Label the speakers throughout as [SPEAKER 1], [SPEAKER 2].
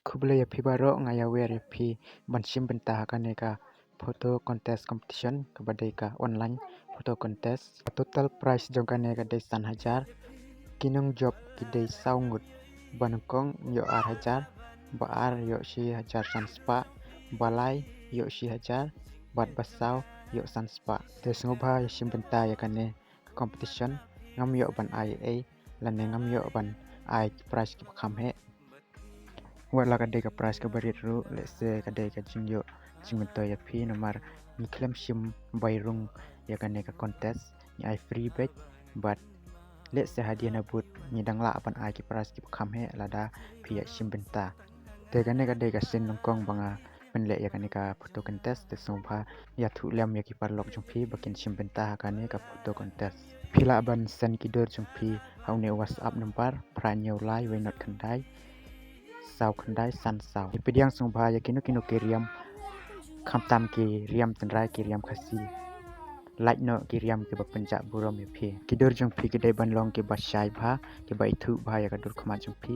[SPEAKER 1] Kublaya phi baro ngaya wer phi bansim benta kaneka photo contest competition kabadai ka online photo contest total price jogane ka dei 1000 kinong job kidei saungut banukong yo 8000 baar yo 1000 sanspa balai yo 1000 bat basau yo sanspa desngobha sim benta ya kane competition ngam yo ban ai lane ngam yo ban ai price ki khamhe wala kadai ka price ka barit ru let's say kadai ka jingyo jingmento ya phi nomar niklem sim bairung ya kane ka contest ni ai free batch but let's say hadiah na but ni dangla apan ai ki price ki khamhe lada phi ya sim benta te kane kadai ka sin nongkong banga penle ya kane ka photo contest te songpha ya thu lem ya ki parlok jong phi bakin sim benta kane ka photo contest phila ban sen ki dor jong phi haune whatsapp number pranyo lai we not khandai sau khandai san sau ipidiang songpha ya kinu kiriam khamtam ki riam tenrai ki riam khasi like no ki riam ke bapenja burom ya phi kidur jong phi kidai banlong ke basai bha ke bai thu bha ya kadur khama jong phi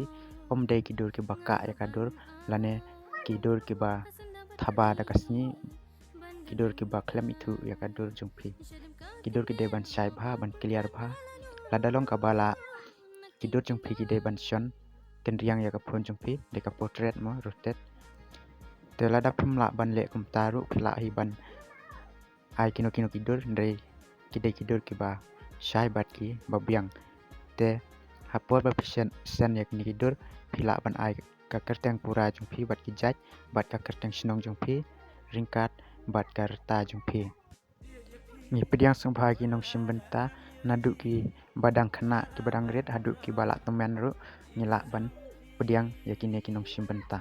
[SPEAKER 1] om dei kidur ke baka ya kadur lane kidur ke ba thaba da kasni kidur ke ba khlem ithu ya kadur jong phi kidur ke dei ban sai bha ban clear bha ladalong ka bala kidur jong phi kidai ban son ten riang ya ka phon jong phi de ka portrait mo rotate te lada phumla ban le kum taru khla hi ban ai kino kidur ndrei kidai kidur ki ba shai bat ki ba biang te hapor ba sen yak ni kidur phila ban ai ka kerteng pura jong phi bat ki jaj bat ka kerteng snong jong phi ringkat bat ka rta jong phi mi pediang sung bha ki nong sim benta nadu ki badang khana ki badang red hadu ki bala tomen ru nyila ban pediang yakine ki nong sim benta